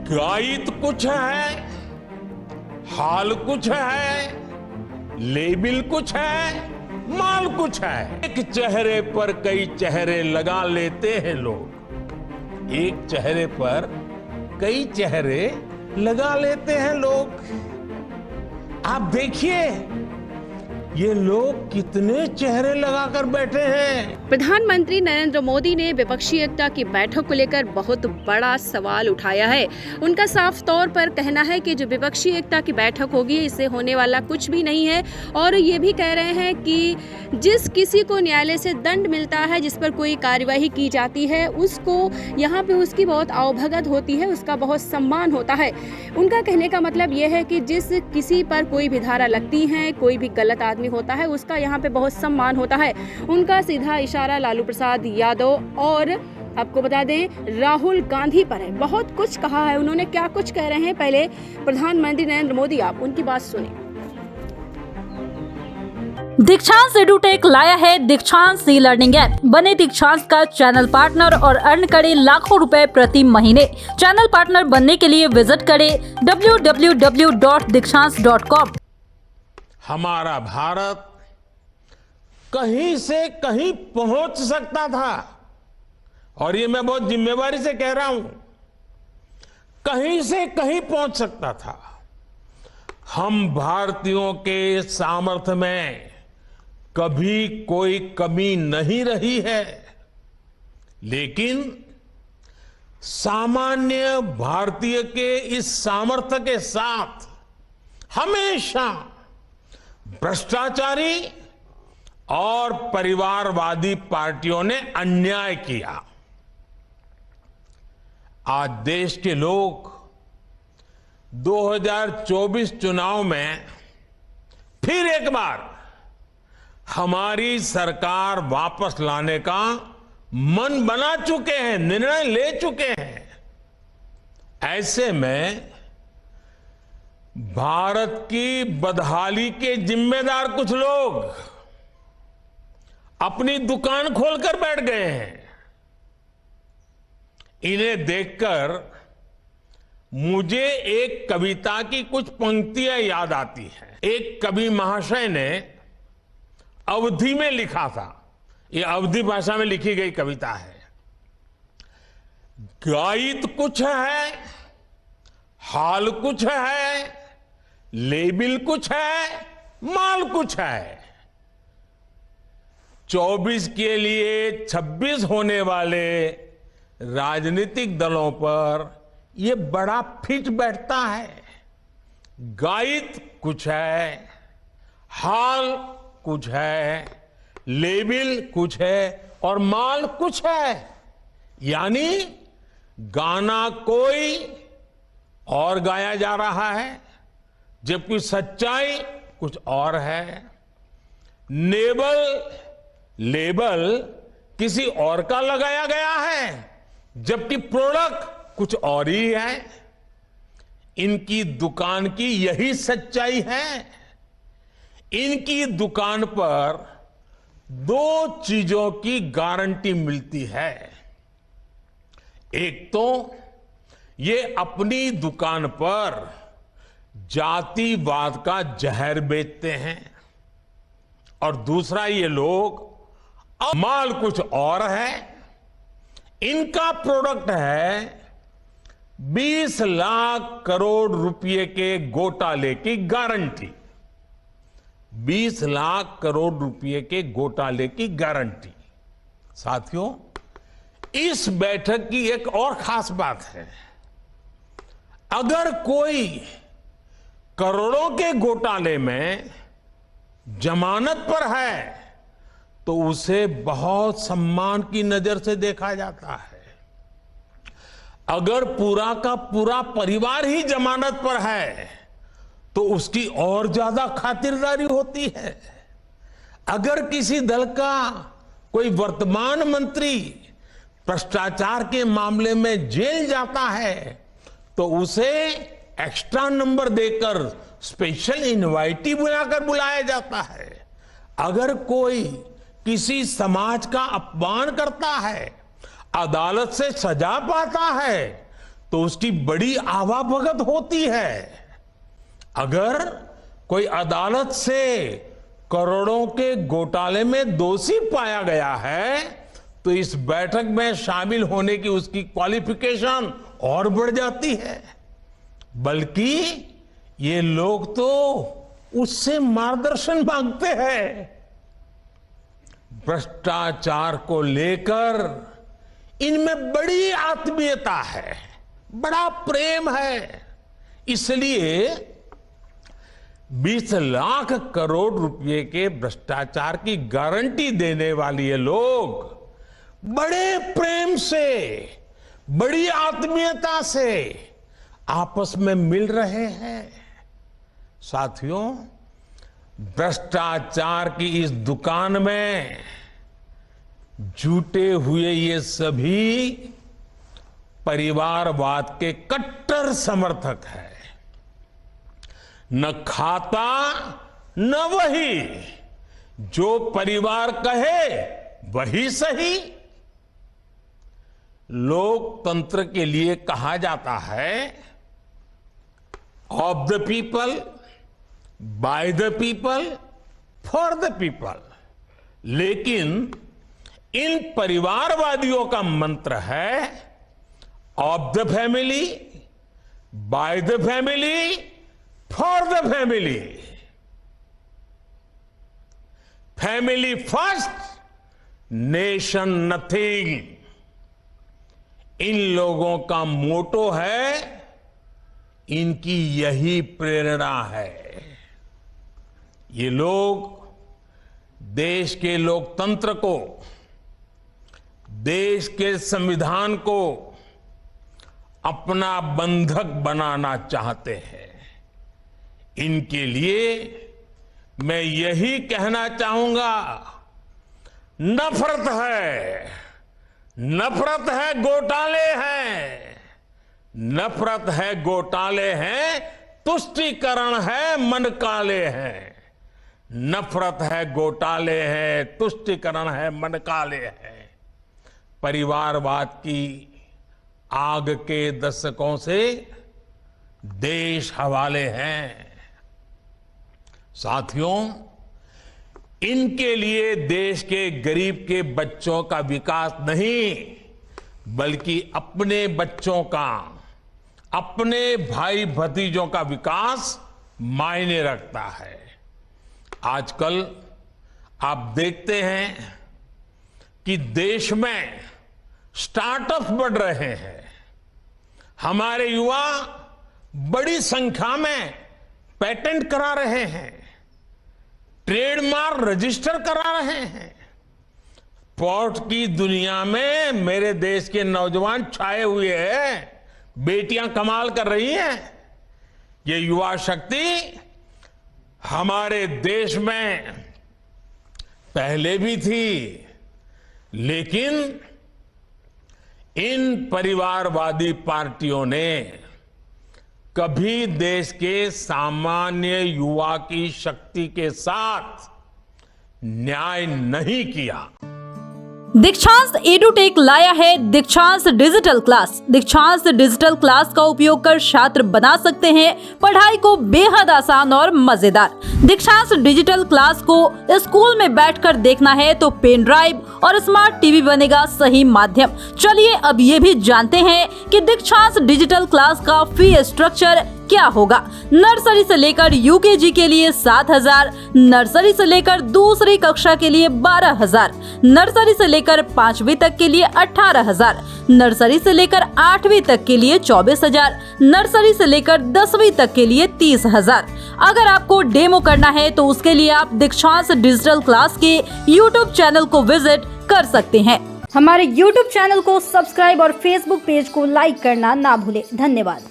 गायित कुछ है, हाल कुछ है, लेबिल कुछ है, माल कुछ है। एक चेहरे पर कई चेहरे लगा लेते हैं लोग। एक चेहरे पर कई चेहरे लगा लेते हैं लोग। आप देखिए ये लोग कितने चेहरे लगाकर बैठे हैं। प्रधानमंत्री नरेंद्र मोदी ने विपक्षी एकता की बैठक को लेकर बहुत बड़ा सवाल उठाया है। उनका साफ तौर पर कहना है कि जो विपक्षी एकता की बैठक होगी इससे होने वाला कुछ भी नहीं है, और ये भी कह रहे हैं कि जिस किसी को न्यायालय से दंड मिलता है, जिस पर कोई कार्यवाही की जाती है, उसको यहाँ पे उसकी बहुत आवभगत होती है, उसका बहुत सम्मान होता है। उनका कहने का मतलब ये है कि जिस किसी पर कोई भी धारा लगती है, कोई भी गलत आदमी होता है, उसका यहाँ पे बहुत सम्मान होता है। उनका सीधा इशारा लालू प्रसाद यादव और आपको बता दें राहुल गांधी पर है। बहुत कुछ कहा है उन्होंने। क्या कुछ कह रहे हैं, पहले प्रधानमंत्री नरेंद्र मोदी आप उनकी बात सुनिए। दीक्षांत एडुटेक लाया है दीक्षांत ई लर्निंग ऐप। बने दीक्षांत का चैनल पार्टनर और अर्न करें लाखों रुपए प्रति महीने। चैनल पार्टनर बनने के लिए विजिट करें www.dikshans.com। हमारा भारत कहीं से कहीं पहुंच सकता था, और ये मैं बहुत जिम्मेवारी से कह रहा हूं, कहीं से कहीं पहुंच सकता था। हम भारतीयों के सामर्थ्य में कभी कोई कमी नहीं रही है, लेकिन सामान्य भारतीय के इस सामर्थ्य के साथ हमेशा भ्रष्टाचारी और परिवारवादी पार्टियों ने अन्याय किया। आज देश के लोग 2024 चुनाव में फिर एक बार हमारी सरकार वापस लाने का मन बना चुके हैं, निर्णय ले चुके हैं। ऐसे में भारत की बदहाली के जिम्मेदार कुछ लोग अपनी दुकान खोलकर बैठ गए हैं। इन्हें देखकर मुझे एक कविता की कुछ पंक्तियां याद आती हैं। एक कवि महाशय ने अवधी में लिखा था, ये अवधी भाषा में लिखी गई कविता है। गायित कुछ है, हाल कुछ है, लेबिल कुछ है, माल कुछ है। 24 के लिए 26 होने वाले राजनीतिक दलों पर यह बड़ा फिट बैठता है। गायित कुछ है, हाल कुछ है, लेबिल कुछ है और माल कुछ है। यानी गाना कोई और गाया जा रहा है, जबकि सच्चाई कुछ और है। लेबल किसी और का लगाया गया है, जबकि प्रोडक्ट कुछ और ही है। इनकी दुकान की यही सच्चाई है। इनकी दुकान पर दो चीजों की गारंटी मिलती है। एक तो ये अपनी दुकान पर जातिवाद का जहर बेचते हैं, और दूसरा ये लोग माल कुछ और है। इनका प्रोडक्ट है 20 लाख करोड़ रुपए के घोटाले की गारंटी। 20 लाख करोड़ रुपए के घोटाले की गारंटी। साथियों, इस बैठक की एक और खास बात है। अगर कोई करोड़ों के घोटाले में जमानत पर है तो उसे बहुत सम्मान की नजर से देखा जाता है। अगर पूरा का पूरा परिवार ही जमानत पर है तो उसकी और ज्यादा खातिरदारी होती है। अगर किसी दल का कोई वर्तमान मंत्री भ्रष्टाचार के मामले में जेल जाता है तो उसे एक्स्ट्रा नंबर देकर स्पेशल इनवाइटी बुलाकर बुलाया जाता है। अगर कोई किसी समाज का अपमान करता है, अदालत से सजा पाता है, तो तो उसकी बड़ी आवाभगत होती है। अगर कोई अदालत से करोड़ों के घोटाले में दोषी पाया गया है तो इस बैठक में शामिल होने की उसकी क्वालिफिकेशन और बढ़ जाती है। बल्कि ये लोग तो उससे मार्गदर्शन मांगते हैं। भ्रष्टाचार को लेकर इनमें बड़ी आत्मीयता है, बड़ा प्रेम है। इसलिए 20 लाख करोड़ रुपए के भ्रष्टाचार की गारंटी देने वाले ये लोग बड़े प्रेम से, बड़ी आत्मीयता से आपस में मिल रहे हैं। साथियों, भ्रष्टाचार की इस दुकान में जुटे हुए ये सभी परिवारवाद के कट्टर समर्थक हैं। न खाता न वही, जो परिवार कहे वही सही। लोकतंत्र के लिए कहा जाता है of the people, by the people, for the people. लेकिन इन परिवारवादियों का मंत्र है of the family, by the family, for the family. Family first, nation nothing. इन लोगों का मोटो है, इनकी यही प्रेरणा है। ये लोग देश के लोकतंत्र को, देश के संविधान को अपना बंधक बनाना चाहते हैं। इनके लिए मैं यही कहना चाहूंगा, नफरत है, नफरत है, घोटाले हैं, नफरत है, घोटाले हैं, तुष्टीकरण है, मन काले हैं। नफरत है, घोटाले हैं, तुष्टीकरण है, मन काले हैं। परिवारवाद की आग के दशकों से देश हवाले हैं। साथियों, इनके लिए देश के गरीब के बच्चों का विकास नहीं, बल्कि अपने बच्चों का, अपने भाई भतीजों का विकास मायने रखता है। आजकल आप देखते हैं कि देश में स्टार्टअप बढ़ रहे हैं। हमारे युवा बड़ी संख्या में पेटेंट करा रहे हैं, ट्रेडमार्क रजिस्टर करा रहे हैं। स्पोर्ट की दुनिया में मेरे देश के नौजवान छाए हुए हैं, बेटियां कमाल कर रही हैं। ये युवा शक्ति हमारे देश में पहले भी थी, लेकिन इन परिवारवादी पार्टियों ने कभी देश के सामान्य युवा की शक्ति के साथ न्याय नहीं किया। दीक्षांत एडुटेक लाया है दीक्षांत डिजिटल क्लास। दीक्षांत डिजिटल क्लास का उपयोग कर छात्र बना सकते हैं पढ़ाई को बेहद आसान और मजेदार। दीक्षांत डिजिटल क्लास को स्कूल में बैठकर देखना है तो पेन ड्राइव और स्मार्ट टीवी बनेगा सही माध्यम। चलिए अब ये भी जानते हैं कि दीक्षांत डिजिटल क्लास का फी स्ट्रक्चर क्या होगा। नर्सरी से लेकर यूकेजी के लिए 7,000, नर्सरी से लेकर दूसरी कक्षा के लिए 12,000, नर्सरी से लेकर 5वीं तक के लिए 18,000, नर्सरी से लेकर 8वीं तक के लिए 24,000, नर्सरी से लेकर 10वीं तक के लिए 30,000। अगर आपको डेमो करना है तो उसके लिए आप दीक्षांत डिजिटल क्लास के YouTube चैनल को विजिट कर सकते हैं। हमारे YouTube चैनल को सब्सक्राइब और Facebook पेज को लाइक करना ना भूलें। धन्यवाद।